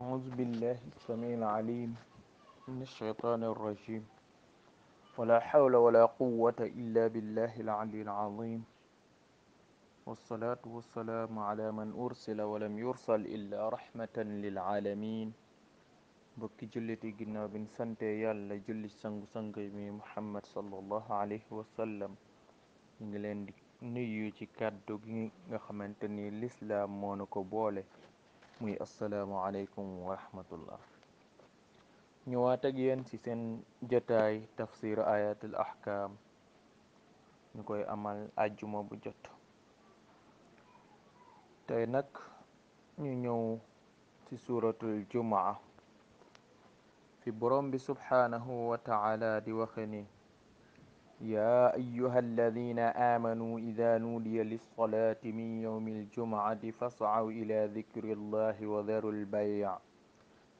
أعوذ بالله السميع العليم من الشيطان الرجيم ولا حول ولا قوة إلا بالله العلي العظيم والصلاة والسلام على من أرسل ولم يرسل إلا رحمة للعالمين bokki julliti ginnaaw bin sante yàlla julli sangu-sang mi Muhammad sallallahu alayhi wa sallam ñu ngi leen di nuyu ci kàddu gi nga xamante ni lislaam moo nu ko boole muy assalaamu aleykum wa rahmatullah. ñëwaat ak yéen ci seen jotaay tafsir ayatul ahkam ñu koy amal àjjuma bu jot. tey nag ñu ñëw ci suratul jumaa fi borom bi subhanahu wa ta'ala di waxe ni يا أيها الذين آمنوا إذا نودي للصلاة من يوم الجمعة فاسعوا إلى ذكر الله وذروا البيع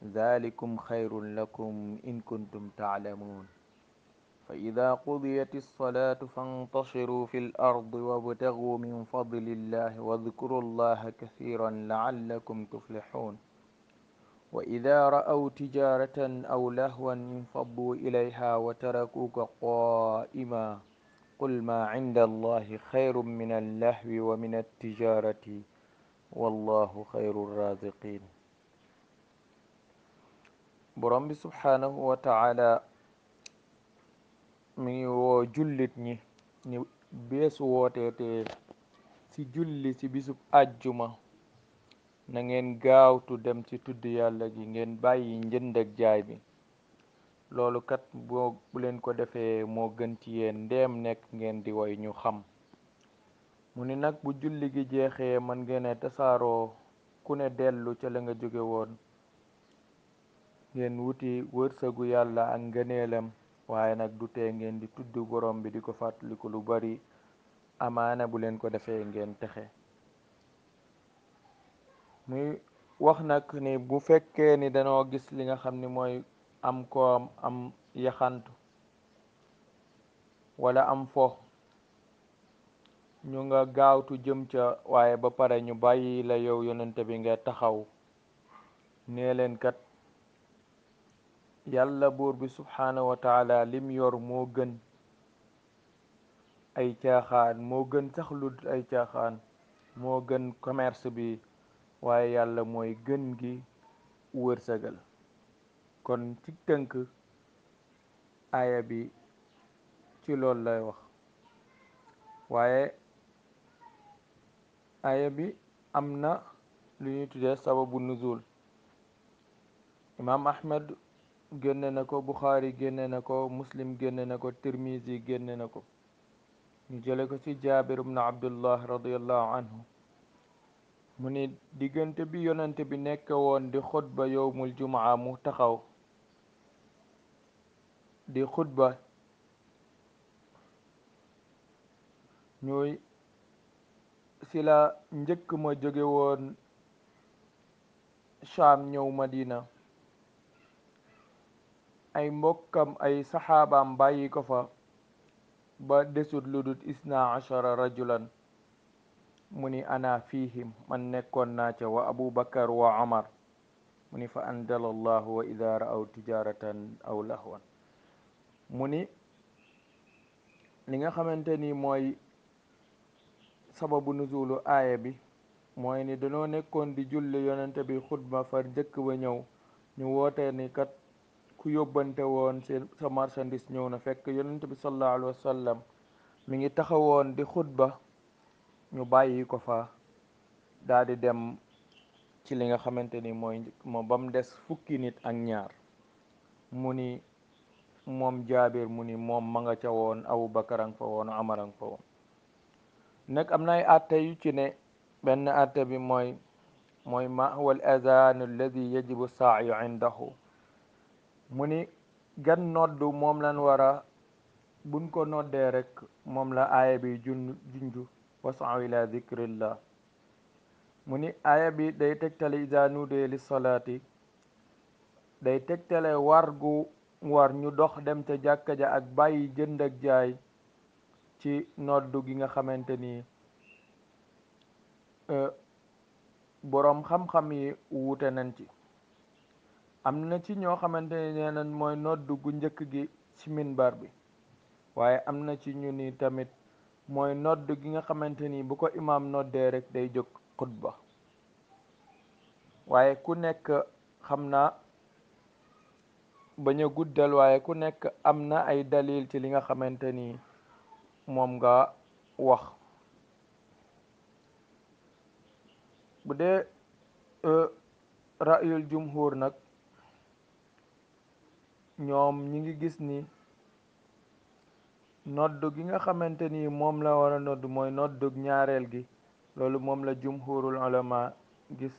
ذلكم خير لكم إن كنتم تعلمون فإذا قضيت الصلاة فانتشروا في الأرض وابتغوا من فضل الله واذكروا الله كثيرا لعلكم تفلحون وإذا رأوا تجارة أو لهوا انفضوا إليها وتركوك قائما قل ما عند الله خير من اللهو ومن التجارة والله خير الرازقين. borom bi subhanahu wa ta'ala mi ngi woo jullit ñi ni beesu wooteete ci julli ci bisub àjjuma na ngeen gaawtu dem ci tudd yàlla gi ngeen bàyyi njënd ak jaay bi. loolu kat bu leen ko defee moo gën ci yéen ndeem nekk ngeen di way ñu xam. mu ni nag bu julli gi jeexee man ngeen a tasaaroo ku ne dellu ca la nga jóge woon ngeen wuti wërsëgu yàlla ak ngëneelam waaye nag du tee ngeen di tudd borom bi di ko fàttaliku lu bari amaana bu leen ko defee ngeen texe. muy wax nag ni bu fekkee ni danoo gis li nga xam ni mooy am koom am yaxantu wala am fo ñu nga gaawtu jëm ca waaye ba pare ñu bàyyi la yow yonente bi nga taxaw nee leen kat yàlla buur bi subhanahu wa taala lim yor moo gën ay caaxaan moo gën sax lu ay caaxaan moo gën commerce bi waaye yàlla mooy gën gi wërsëgal. kon ci tënk aaya bi ci loolu lay wax waaye aaya bi am na lu ñuy tuddee sababu nuzul. imam ahmad génne na ko, buxaari génne na ko, muslim génne na ko, tirmizi génne na ko. ñu jële ko ci jaabir ibn abdullah radiallahu anhu mu ni diggante bi yonente bi nekk woon di xutba yowmul jumaa mu taxaw di xutba ñuy si la njëkk ma jóge woon Shaam ñëw Madina ay mbokkam ay saxaabaam bàyyi ko fa ba desut lu dut isna ashara rajulan mu ni ana fihim man nekkoon naa ca wa Abu Bakar wa Umar mu ni fa anzala allahu wa idha ra'aw tijaratan aw lahwan. mu ni li nga xamante ni mooy sababu nuzulu aaya bi mooy ni dañoo nekkoon di julli yonente bi xutba far njëkk ba ñëw ñu woote ni kat ku yóbbante woon sa marchandise ñëw na, fekk yonente bi sallallahu alayhi wa sallam mi ngi taxawoon di xutba ñu bàyyi ko fa daal di dem ci li nga xamante ni mooy moo bam des fukki nit ak ñaar. mu ni moom jaabir mu ni moom ma nga ca woon, Abu Bakar ang fa woon, Umar ang fa woon. nag am na ay atte yu ci ne. benn atte bi mooy ma huwa al adhan alladi yajibu sa'yu indahu. mu ni gan noddu moom lan wara buñ ko noddee rek moom la aaya bi junju was'aw ila dhikrillah. mu ni aaya bi day tegtale iza nudiya lis salaati, day tegtale war gu war ñu dox dem ca jàkka ja ak bàyyi jënd ak jaay ci noddu gi nga xamante ni boroom xam-xam yi wuute nañ ci. am na ci ñoo xamante ne nee nañ mooy nodd gu njëkk gi ci minbar bi, waaye am na ci ñu ni tamit mooy nodd gi nga xamante ni bu ko imaam noddee rek day jóg xutba. waaye ku nekk xam naa bañ a guddal, waaye ku nekk am na ay dalil ci li nga xamante ni moom nga wax. bu dee ra'yul jumhur nag, ñoom ñi ngi gis ni nodd gi nga xamante ni moom la war a nodd mooy noddug ñaareel gi, loolu moom la jumhurul ulama gis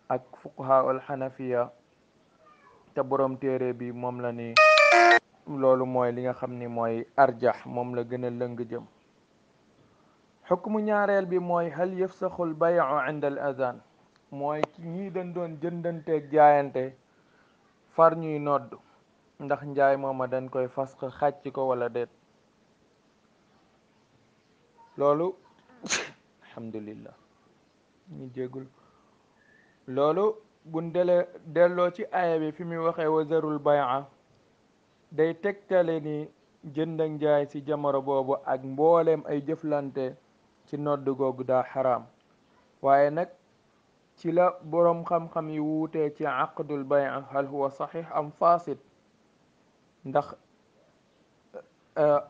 ak fuqahaul xanafiya, te borom téere bi moom la ni loolu mooy li nga xam ni mooy arjax, moom la gën a lëng jëm. xukmu ñaareel bi mooy hal yafsaxul bayu inda al azan, mooy ñii dañ doon jëndanteeg jaayante far ñuy nodd, ndax njaay mooma dañ koy fasx xàcc ko wala déet. loolu alhamdulillah ñu jéggul loolu buñ delloo ci aaya bi fi muy waxee wa zarul bay'a, day tegtale ni jënd ak njaay ci jamono boobu ak mbooleem ay jëflante ci nodd googu daa xaraam. waaye nag ci la boroom xam-xam yi wuutee ci aqdul bay'a hal huwa saxiix am fasid, ndax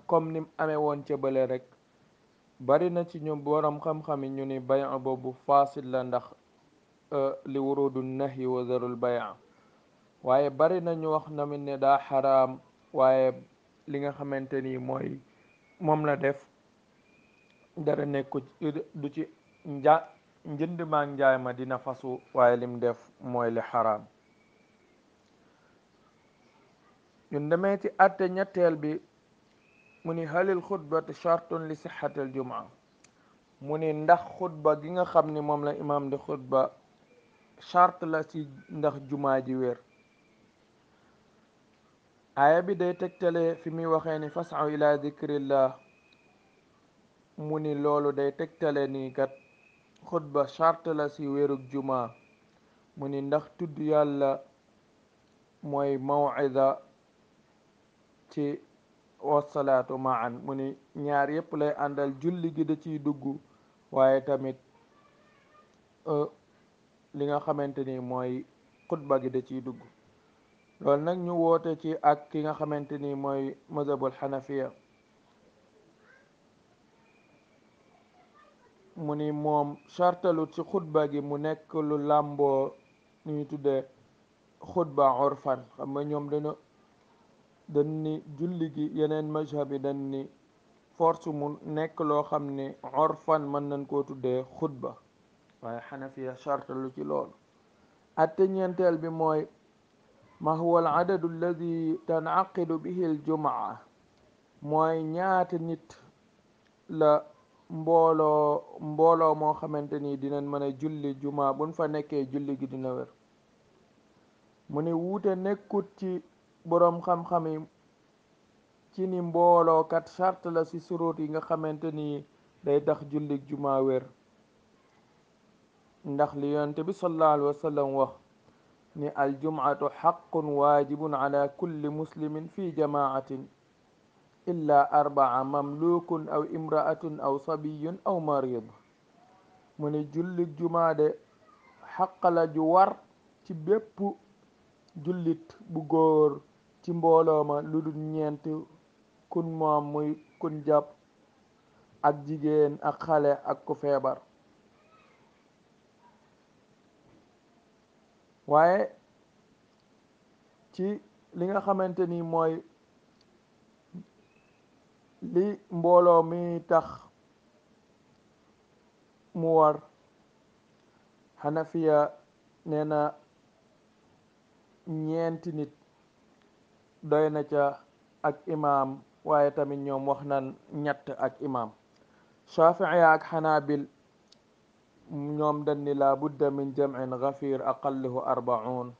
comme nim amee woon ca bële rek bari na ci ñu boroom xam-xam yi ñu ni bay'a boobu fasid la, ndax li wurudu nahyi wa zarul bay'a. waaye bari na ñu wax namit ne daa xaraam, waaye li nga xamante ni mooy moom la def dara nekku du ci njënd maak njaay ma dina fasu, waaye lim def mooy li xaraam. ñun demee ci atte ñetteel bi mu ni halil xutbatu shartun li sixatil jumaa, mu ni ndax xutba gi nga xam ni moom la imaam di xutba charte la ci ndax jumaa ji wér. aaya bi day tegtale fi muy waxee ni fasaw ila dikrillah, mu ni loolu day tegtale ni kat xutba charte la ci wérug jumaa. mu ni ndax tudd yàlla mooy maw'ida ci wasalaatu maan, mu ni ñaar yépp lay àndal, julli gi da ciy dugg, waaye tamit li nga xamante ni mooy xutba gi da ciy dugg. loolu nag ñu woote ci ak ki nga xamante ni mooy mazhabul xanafiya, mu ni moom chartalut ci xutba gi mu nekk lu làmboo ni ñu tuddee xutba urfan. xam nga ñoom dañ ni julli gi, yeneen mazhab yi dañ ni force mu nekk loo xam ni urfan mën nañ koo tuddee xutba, waaye xanafiya chartalu ci loolu. atte ñeenteel bi mooy ma huwa al adadu alladi tanaqidu bihi al jumaa, mooy ñaata nit la mbooloo moo xamante ni dinañ mën a julli jumaa buñ fa nekkee julli gi dina wér. mu ni wuute nekkut ci boroom xam-xam yi ci ni mbooloo kat charte la ci surut yi nga xamante ni day tax julli jumaa wér, ndax li yonent bi sallallahu alayhi wa sallam wax ni aljum'atu haqqun waajibun ala kulli muslimin fi jamaatin illa arbaa mamlukun aw imraatun aw sabiyun aw marid. mu ni julli jumaa de xaq la ju war ci bépp jullit bu góor ci mbooloo ma lu dul ñeent, kun moom muy kun jàpp ak jigéen ak xale ak ku feebar. waaye ci li nga xamante ni mooy li mbooloo mi tax mu war, xanafiya nee na ñeenti nit doy na ca ak imaam, waaye tamit ñoom wax nan ñett ak imaam. shafi'iya ak xanaabil ñoom dañ ni la budda min jam'in ghafir aqalluhu arba'un.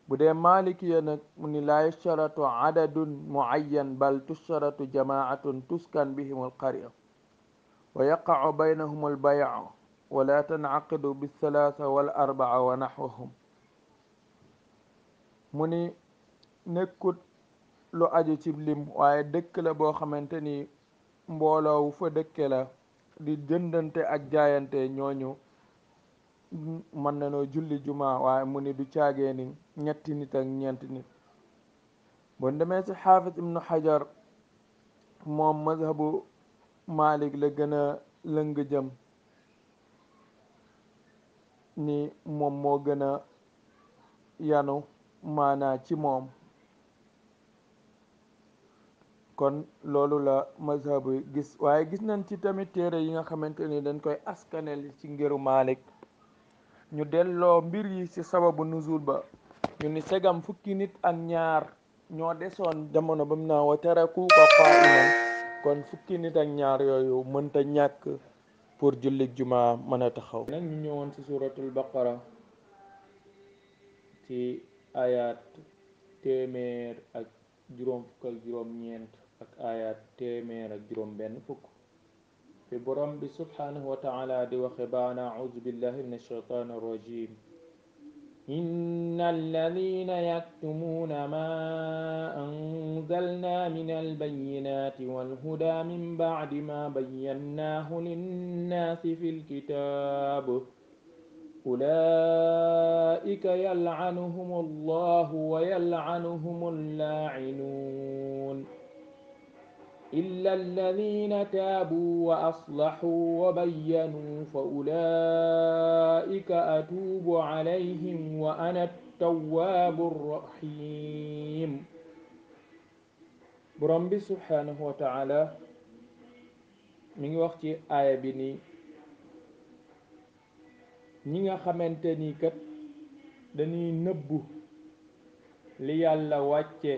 bu dee malikiya nag mu ni la yusharatu adadun muayyan bal tusharatu jamaatun tuskan bihim alqarya wa yaqa'u baynahum albay'u wa la tan'aqidu bithalatha wal arba'a wa nahwahum. mu ni nekkut lu aju ci lim waaye dëkk la boo xamante ni mbooloo wu fa dëkke la di jëndante ak jaayante ñooñu mën nañoo julli juma waaye mu ni du caagee ni ñetti nit ak ñeenti nit. bon demee ci xaafis ibnu xajar moom mazhabu malik la gën a lëng jëm ni moom moo gën a yanu maanaa ci moom. kon loolu la mazhabu gis waaye gis nañ ci tamit téere yi nga xamante ni dañ koy askanel ci ngiru malik ñu delloo mbir yi ci sababu nuzul ba ñu ni segam fukki nit ak ñaar ñoo desoon jamono ba mu naa wa taraku ko qaa'iman kon fukki nit ak ñaar yooyu mënta ñàkk pour jullit juma mën a taxaw. nag ñu ñëwoon ci suratul baqara ci ayat téeméer ak juróom fukk ak juróom ñeent ak ayat téeméer ak juróom benn fukk fi borom bi subhanahu wa taala di waxe baana a'udhu billahi min ash-shaytan ar-rajim إن الذين يكتمون ما أنزلنا من البينات والهدى من بعد ما بيناه للناس في الكتاب أولئك يلعنهم الله ويلعنهم اللاعنون إلا الذين تابوا وأصلحوا وبينوا فأولئك أتوب عليهم وأنا التواب الرحيم. borom bi subhanahu wa ta'ala mi ngi wax ci aaya bi ni ñi nga xamante ni kat dañuy nëbbu li yàlla wàcce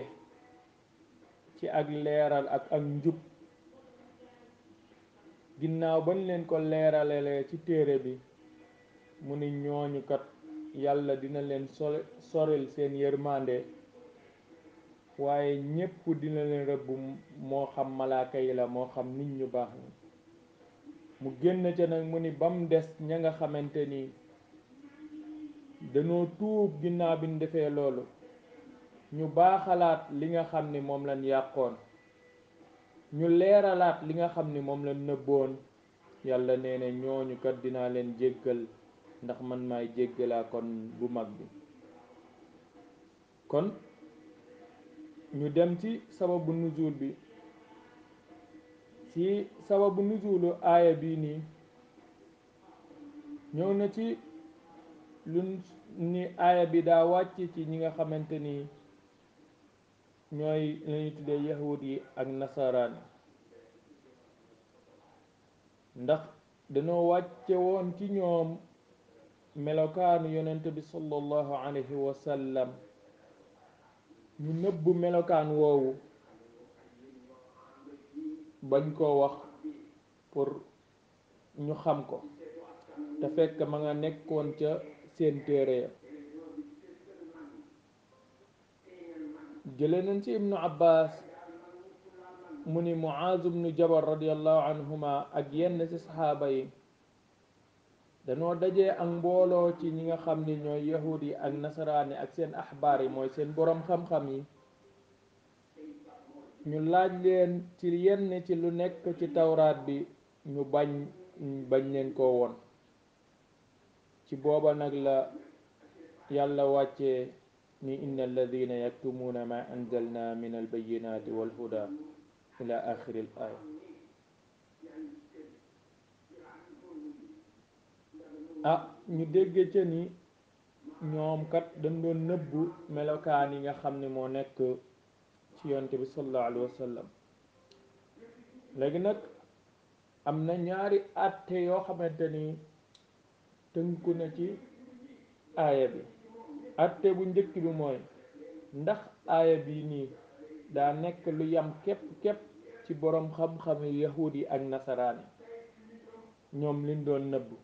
ci ak leeral ak njub ginnaaw bañ leen ko leeralale ci téere bi mu ni ñooñu kat yàlla dina leen soril seen yërmande waaye ñépp dina leen rëbb moo xam malaaka yi la moo xam nit ñu baax ni mu génn ca nag mu ni bam des ña nga xamante ni dañoo tuub ginnaaw bi ñu defee loolu ñu baaxalaat li nga xam ni moom lañ yàqoon ñu leeralaat li nga xam ni moom lañ nëbboon yàlla nee na ñooñu kat dinaa leen jéggal ndax man maay jéggalaa kon bu mag bi. kon ñu dem ci sababu nuzul bi ci sababu nuzulu aaya bii nii ñëw na ci lu ni aaya bi daa wàcc ci ñi nga xamante ni ñooy lañuy tuddee yahud yi ak nasaraan ndax dañoo wàcce woon ci ñoom melokaanu yonent bi sallallahu alayhi wa sallam ñu nëbbu melokaan woowu bañ koo wax pour ñu xam ko te fekk ma nga nekkoon ca seen téere ya. jële nañ ci ibnu abbas mu ni muaz ibnu jabal radiyallahu anhuma ak yenn ci saxaaba yi dañoo dajee ak mbooloo ci ñi nga xam ni ñooy yahud yi ak nasaraani ak seen axbaar yi mooy seen boroom xam-xam yi ñu laaj leen ci yenn ci lu nekk ci tawraat bi ñu bañ leen koo woon ci booba nag la yàlla wàccee ni inna alladina yaktumuuna ma anzalna min albayinati walhuda ila axiri al aya. ñu dégge ca ni ñoom kat dañ doon nëbbu melokaan yi nga xam ne moo nekk ci yonte bi sallallahu alayhi wa sallam. léegi nag am na ñaari àtte yoo xamante ni tënku na ci aaya bi. àtte bu njëkk bi mooy ndax aaya bii nii daa nekk lu yam képp ci boroom xam-xam yahuud yi ak nasaraan yi ñoom liñ doon nëbbu.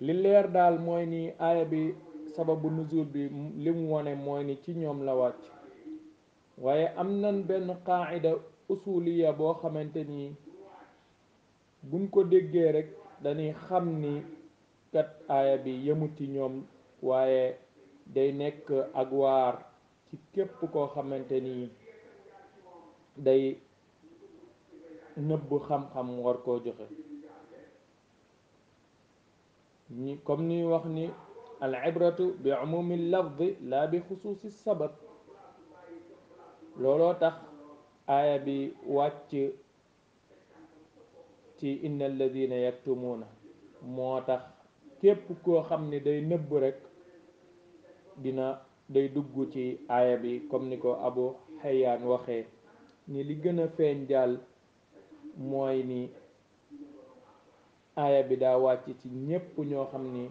li leer daal mooy ni aaya bi sababu nuzul bi li mu wone mooy ni ci ñoom la wàcc waaye am nañ benn qaa'ida usuliya boo xamante ni buñ ko déggee rek dañuy xam ni kat aaya bi yemut ci ñoom waaye day nekk ak waar ci képp koo xamante ni day nëbb xam-xam war koo joxe ñi comme ni wax ni al ibratu bi umumi lafdi la bi xusuusi sabab looloo tax aaya bi wàcc ci inna alladina yaktumuuna moo tax képp koo xam ne day nëbb rekk day dugg ci aaya bi comme ni ko Abu Hayyan waxee ni li gën a feeñ daal mooy ni aaya bi daa wàcc ci ñépp ñoo xam ni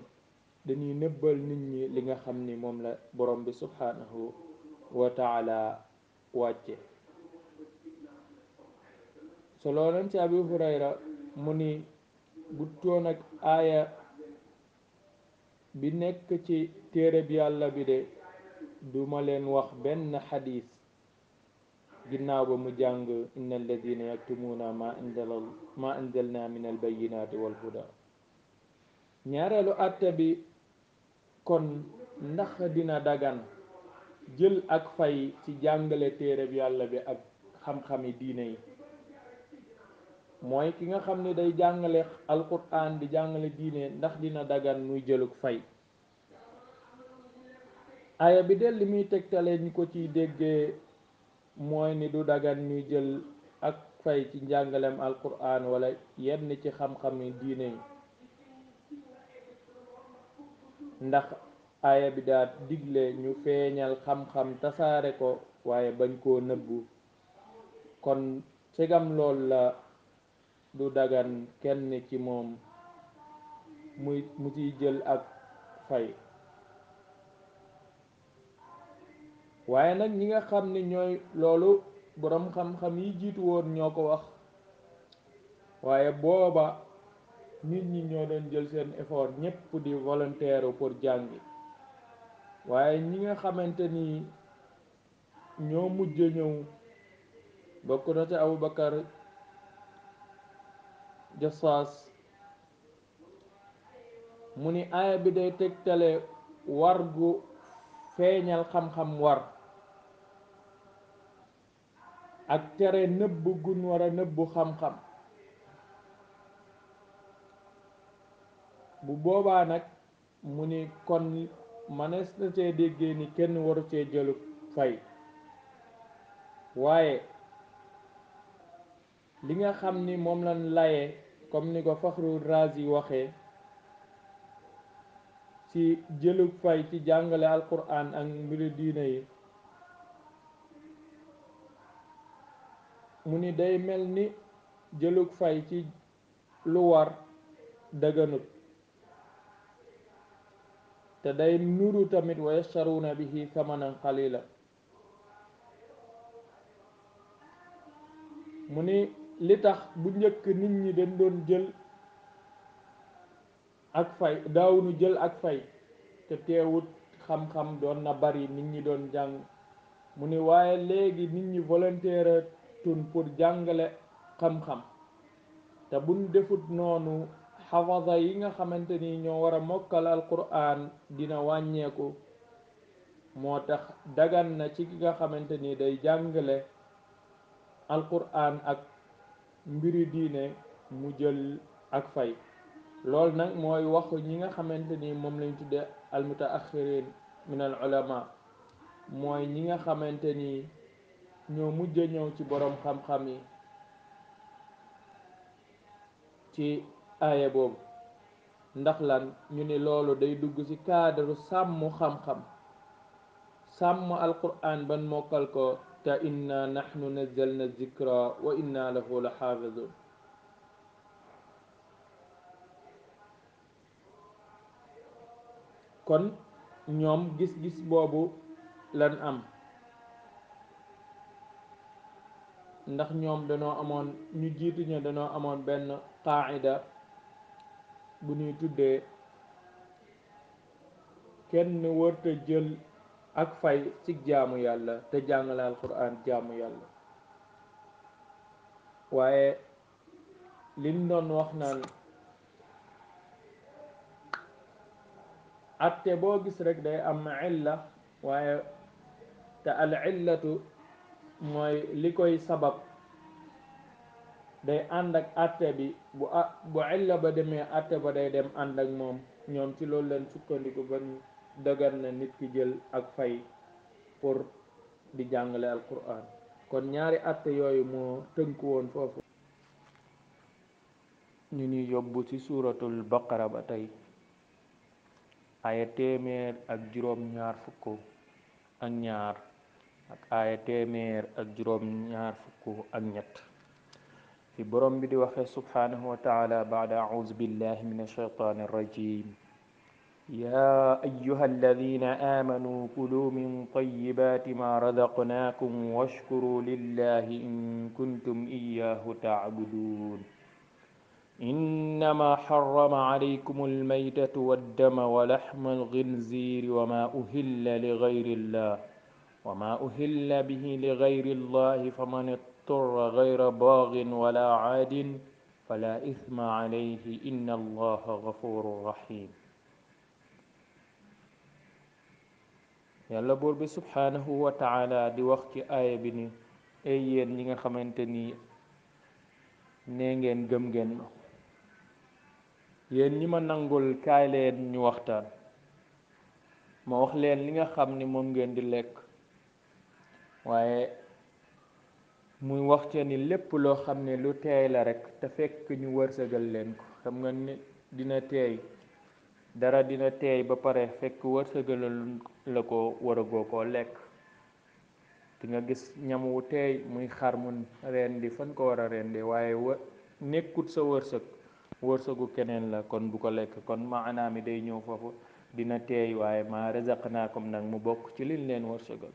dañuy nëbbal nit ñi li nga xam ni moom la borom bi subhanahu wa taala wàcce solo nañ ci Abi Hurayra mu ni bu toon ak aaya bi nekk ci téereb yàlla bi de duma leen wax benn xadiis ginnaaw ba mu jàng inna alladina yaktumuuna ma anzalna min albayinati walhuda ñaareelu àtte bi kon ndax dina dagan jël ak fay ci jàngale téereb yàlla bi ak xam-xami diine yi mooy ki nga xam ne day jàngale alquran di jàngale diine ndax dina dagan muy jëluk fay aaya bi del li muy tegtale ñi ko ciy déggee mooy ni du dagan ñuy jël ak fay ci njàngalem alquran wala yenn ci xam-xami diine yi ndax aaya bi daa digle ñu feeñal xam-xam tasaare ko waaye bañ koo nëbbu kon segam lool la du dagan kenn ci moom mu ciy jël ak fay waaye nag ñi nga xam ne ñooy loolu boroom xam-xam yi jiitu woon ñoo ko wax waaye booba nit ñi ñoo doon jël seen effort ñépp di volontaire pour jàngi waaye ñi nga xamante ni ñoo mujj ñëw bokk na ci Abubakar Jassaas mu ni aaya bi day tegtale war gu feeñal xam-xam war ak tere nëbb gun war a nëbbu xam-xam bu boobaa nag mu ni kon manees na cee déggee ni kenn waru cee jëlu fay waaye li nga xam ni moom lañ laye comme ni ko Faxru Razi waxee ci jëlug fay ci jàngale alquran ak mbiru diine yi mu ni day mel ni jëlug fay ci lu war dëgganut te day nuru tamit wa yashtaruna bihi thamanan qalila mu ni li tax bu njëkk nit ñi dañ doon jël ak fay daawuñu jël ak fay te teewut xam-xam doon na bari nit ñi doon jàng mu ni waaye léegi nit ñi volontaire tun pour jàngale xam-xam te buñ defut noonu xafasa yi nga xamante ni ñoo war a mokkal alquran dina wàññeeku moo tax dagan na ci ki nga xamante ni day jàngale alquran ak mbiri diine mu jël ak fay lool nag mooy waxu ñi nga xamante ni moom lañ tudde almutaaxirin min al ulama mooy ñi nga xamante ni ñoo mujj ñëw ci boroom xam-xam yi ci aaya boobu ndax lan ñu ni loolu day dugg ci cadre sàmm xam-xam sàmm alquran ban mokkal ko te inna nahnu nazzalna zikra wa inna lahu la xaafidun kon ñoom gis-gis boobu lan am ndax ñoom dañoo amoon ñu jiitu ñu dañoo amoon benn qaida bu ñuy tuddee kenn wërta jël ak fay ci jaamu yàlla te jàngale alquran jaamu yàlla waaye liñ doon wax naan atte boo gis rek day am illa waaye te al illatu mooy li koy sabab day ànd ak atte bi bu illa ba demee atte ba day dem ànd ak moom ñoom ci loolu leen sukkandiku ba dagan na nit ki jël ak fay pour di jàngale alquran kon ñaari atte yooyu moo tënku woon foofu ñu ni yóbbu ci suuratul baqara ba tey aya téeméer ak juróom ñaar fukk ak ñaar ak aya téeméer ak juróom ñaar fukk ak ñett fi borom bi di waxe subhanahu wa taala baada auzu billahi min alshaytani arrajim يا أيها الذين آمنوا كلوا من طيبات ما رزقناكم واشكروا لله إن كنتم إياه تعبدون إنما حرم عليكم الميتة والدم ولحم الخنزير وما أهل به لغير الله فمن اضطر غير باغ ولا عاد فلا إثم عليه إن الله غفور رحيم yàlla buur bi subhanahu wa taala di wax ci aaya bi ni ay yéen ñi nga xamante ni nee ngeen gëm ngeen ma yéen ñi ma nangul kaay leen ñu waxtaan ma wax leen li nga xam ni moom ngeen di lekk waaye muy wax ci ni lépp loo xam ne lu teey la rek te fekk ñu wërsëgal leen ko xam nga ni dina teey dara dina teey ba pare fekk wërsëgal la ko waragoo koo lekk di nga gis ñam wu teey muy xar mu rendi fan ko war a rendi waaye nekkut sa wërsëgu keneen la kon bu ko lekk kon maanaa mi day ñëw foofu dina teey waaye ma razaqnaakum nag mu bokk ci liñ leen wërsëgal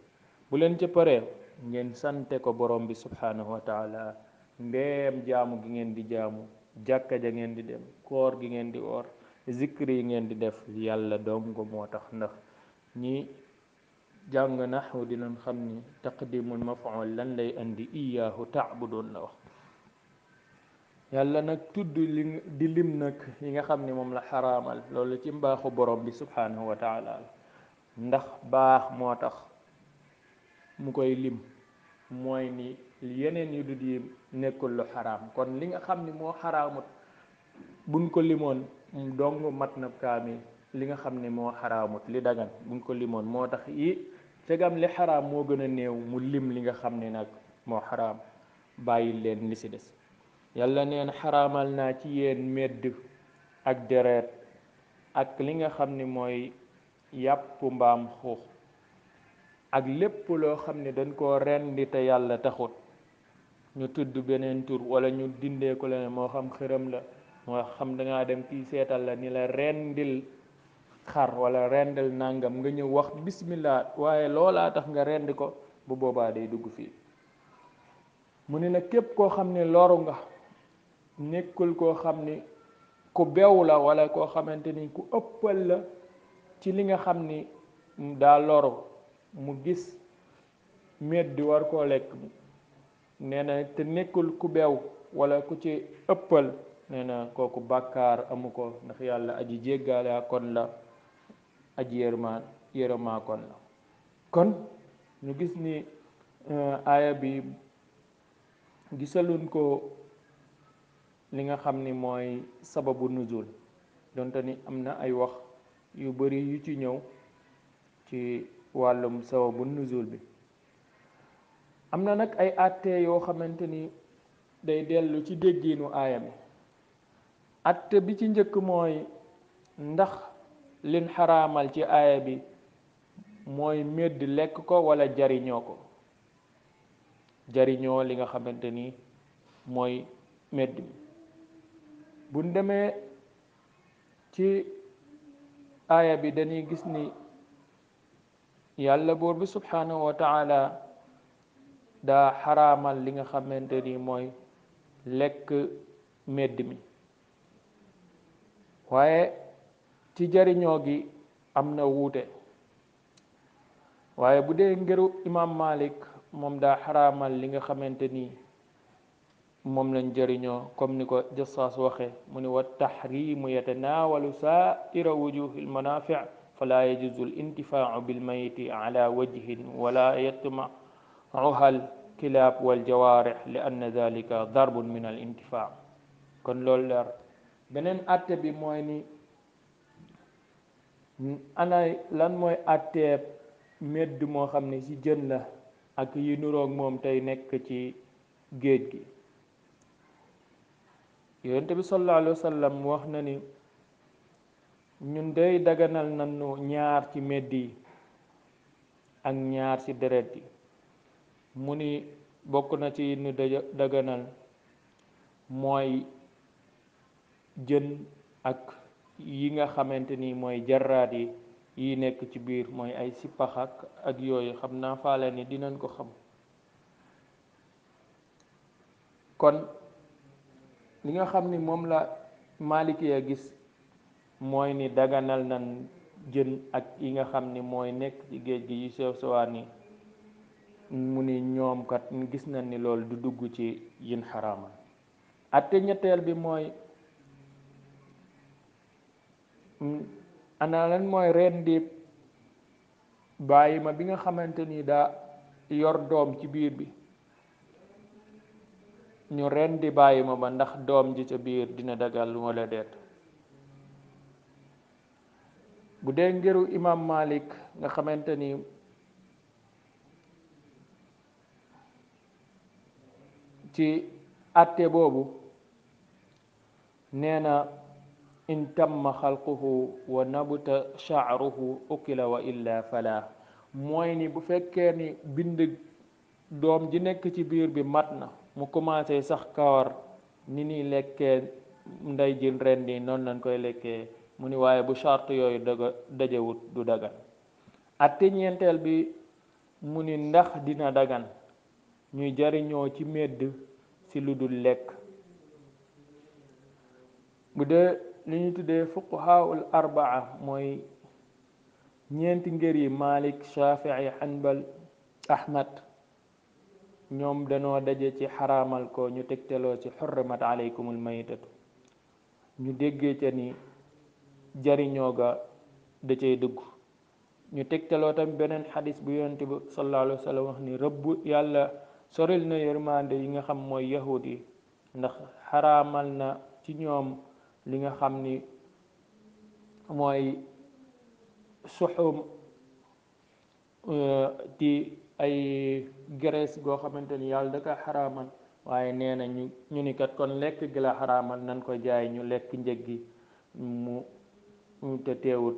bu leen ca paree ngeen sante ko borom bi subhanahu wa taala ndeem jaamu gi ngeen di jaamu jàkka ja ngeen di dem koor gi ngeen di oor zikri yi ngeen di def yàlla dong moo tax ndax ñi jàng naxwu dinañ xam ni taqdimul mafuul lan lay andi iyaahu taabudun la wax yàlla nag tudd di lim nag yi nga xam ni moom la xaraamal loolu ci mbaaxu borom bi subhanahu wa taala ndax baax moo tax mu koy lim mooy ni yeneen yu dul yi nekkul lu xaraam kon li nga xam ni moo xaraamut buñ ko limoon dong mat na kaamil li nga xam ne moo xaraamut li dagan buñ ko limoon moo tax yi tegam li xaraam moo gën a néew mu lim li nga xam ne nag moo xaraam bàyyi leen li ci des yàlla neen xaraamal naa ci yéen medd ak deret ak li nga xam ne mooy yàpp mbaam xuux ak lépp loo xam ne dañ koo rendi te yàlla taxut ñu tudd beneen tur wala ñu dindee ko leneen moo xam xërëm la moo xam dangaa dem kii seetal la ni la rendil xar wala rendil nangam nga ñëw wax bismillah waaye loolaa tax nga rendi ko bu boobaa day dugg fii mu ne nag képp koo xam ne loru nga nekkul koo xam ni ku bew la wala koo xamante ni ku ëppal la ci li nga xam ni daa loru mu gis medd war koo lekk nee na te nekkul ku bew wala ku ci ëppal nee na kooku bàkkaar amu ko ndax yàlla aji jéggaale kon la aji yërëmaa kon la kon ñu gis ni aaya bi gisaluñ ko li nga xam ni mooy sababu nuzul donte ni am na ay wax yu bari yu ci ñëw ci wàllum sababu nuzul bi am na nag ay àtte yoo xamante ni day dellu ci déggiinu aaya bi àtte bi ci njëkk mooy ndax lin xaraamal ci aaya bi mooy medd lekk ko wala jariñoo ko jariñoo li nga xamante ni mooy medd mi buñ demee ci aaya bi dañuy gis ni yàlla buur bi subhanahu wa taala daa xaraamal li nga xamante ni mooy lekk medd mi waaye ci jariñoo gi am na wuute waaye bu dee ngeru imam Malik moom daa xaraamal li nga xamante ni moom lañ jariñoo comme ni ko jassaas waxe mu ni wa tahrimu yatanaawalu saaira wujuhi lmanafi fala yajuzu al intifaau bilmayiti ala wajhin wala yatmacuha al kilaab waljawaarix li anna dalika darbun min al intifaa. kon loolu leer. beneen atte bi mooy ni ana lan mooy atteeb medd moo xam ne ci jën la ak yi nuroog moom tey nekk ci géej gi. yonent bi sallallahu alayhi wa sallam wax na ni ñun day daganal nanu ñaar ci medd yi ak ñaar ci deret yi. mu ni bokk na ci nu daganal mooy jën ak yi nga xamante ni mooy jarraat yi nekk ci biir mooy ay sippax ak yooyu xam naa faale ni dinañ ko xam. kon li nga xam ni moom la Maliki ya gis mooy ni daganal nan jën ak yi nga xam ni mooy nekk ci géej gi yu sew sewaan ni mu ni ñoom kat gis nañ ni loolu du dugg ci yin xaraamal. atte ñetteel bi mooy ana lan mooy rendi bàyyi ma bi nga xamante ni daa yor doom ci biir bi ñu rendi bàyyi ma ba ndax doom ji ca biir dina dagal wala deet. bu dee ngiru imam Malik nga xamante ni ci atte boobu nee na in tamma xalquhu wa nabuta sha'ruhu ukila wa illa fala. mooy ni bu fekkee ni bind doom ji nekk ci biir bi mat na mu commencé sax kawar ni ni lekkee nday jin rendi noonu lañ koy lekkee. mu ni waaye bu charte yooyu dajewut du dagan. atte ñeenteel bi mu ni ndax dina dagan ñuy jariñoo ci medd ci lu dul lekk. bu dee li ñu tuddee fuqahaul arbaa mooy ñeenti ngër yi Malik, Shafii, Hanbal, Ahmad ñoom dañoo daje ci xaraamal ko ñu tegtaloo ci xurrimat alaykumul maytatu. ñu déggee ca ni jariñoo ga da cay dugg. ñu tegtaloo tam beneen xadis bu yonent bi sallallahu alayhi wa sallam wax ni rëbb yàlla soril na yërmande yi nga xam mooy yahud yi ndax xaraamal na ci ñoom li nga xam ni mooy suxum ci ay graisse goo xamante ni yàlla da ko xaraamal. waaye nee na ñu ni kat kon lekk gi la xaraamal nan ko jaay ñu lekk njëg gi mu te teewut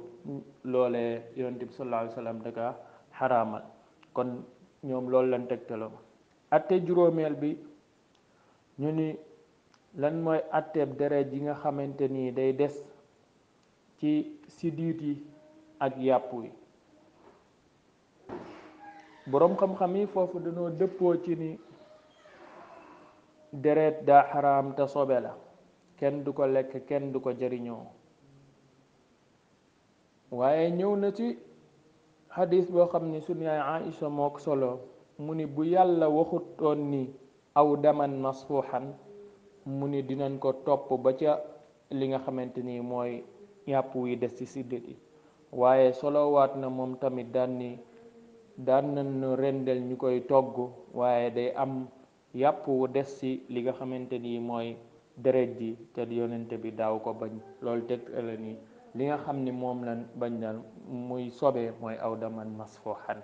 loolee yonent bi sallallahu alayhi wa sallam da ko xaraamal. kon ñoom loolu lañ tegtaloo. atte juróomeel bi ñu ni lan mooy atteeb deret yi nga xamante ni day des ci siddiit yi ak yàpp yi. boroom xam-xam yi foofu dañoo dëppoo ci ni deret daa xaraam te sobe la kenn du ko lekk kenn du ko jariñoo. waaye ñëw na ci xadis boo xam ni sunu yaay Aïcha moo ko solo mu ni bu yàlla waxutoon ni aw daman masfuuxan mu ni dinañ ko topp ba ca li nga xamante ni mooy yàpp wi des ci siddit yi. waaye solowaat na moom tamit daan nañu rendel ñu koy togg waaye day am yàpp wu des ci li nga xamante ni mooy deret ji te yonente bi daaw ko bañ. loolu teg la ni li nga xam ni moom lañ bañ dal muy sobe mooy aw daman masfuuxan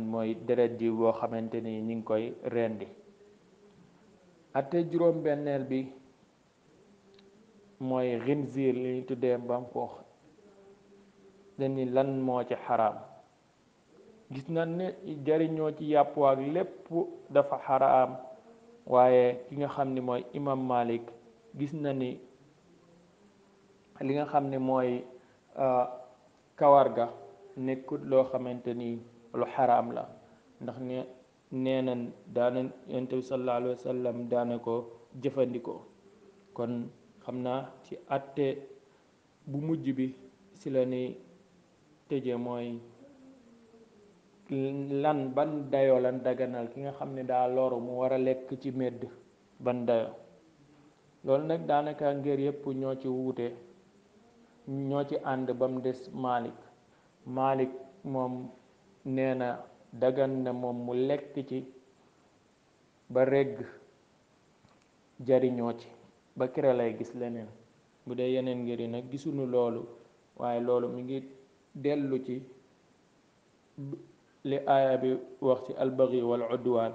mooy deret ji boo xamante ni ñi ngi koy rendi. atte juróom benneel bi mooy xinziir li ñu tuddee mbam xoox dañi lan moo ci xaraam. gis nañ ne jariñoo ci yàpp ak lépp dafa xaraam waaye ki nga xam ni mooy imam Malik gis na ni li nga xam ne mooy kawar ga nekkut loo xamante ni lu xaraam la ndax nee nañ daana yonent bi sallallahu alayhi wa sallam daana ko jëfandikoo. kon xam naa ci atte bu mujj bi si la ni tëje mooy lan ban dayoo lan daganal ki nga xam ne daa loru mu war a lekk ci medd ban dayo. loolu nag daanaka ngir yépp ñoo ci wuute ñoo ci ànd ba mu des Malik. Malik moom nee na dagan na moom mu lekk ci ba regg jariñoo ci ba kere lay gis leneen. bu dee yeneen ngir yi nag gisuñu loolu, waaye loolu mi ngi dellu ci li aaya bi wax ci albaghi wal udwaan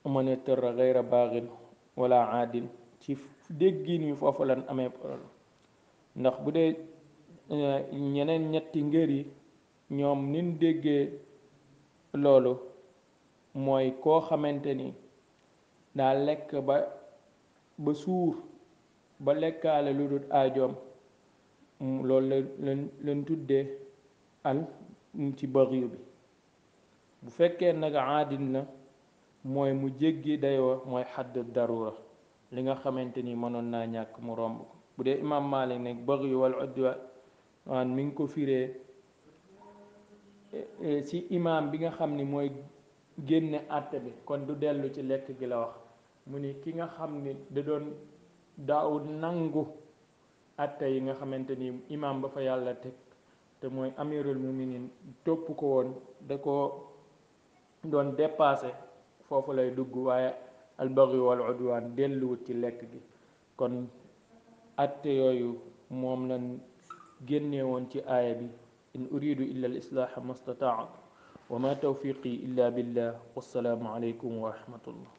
man ittara gayra baaxin wala aadin, ci déggin wi foofu lan amee problème. ndax bu dee ñeneen ñetti ngër yi ñoom nin déggee loolu mooy koo xamante ni daa lekk ba suur ba lekkaale lu dul aajoom, loolu leen tuddee al ci baxyu bi. bu fekkee nag aadin la mooy mu jéggi dayoo, mooy xadd darura, li nga xamante ni mënoon naa ñàkk mu romb ko. bu dee imam Malik nag baxyu wal udwaan mi ngi ko firee ci imam bi nga xam ni mooy génne àtte bi, kon du dellu ci lekk gi la wax. mu ni ki nga xam ni da doon daaw nangu àtte yi nga xamante ni imam ba fa yàlla teg te mooy amirul muminin topp ko woon, da ko doon dépassé, foofu lay dugg. waaye albaghi wal udwan delluwut ci lekk gi. kon atte yooyu moom lañ génne woon ci aaya bi. in uridu illa al islaaha ma stataatu wa ma tawfiqi illa billah wassalaamu alaykum wa rahmatullah.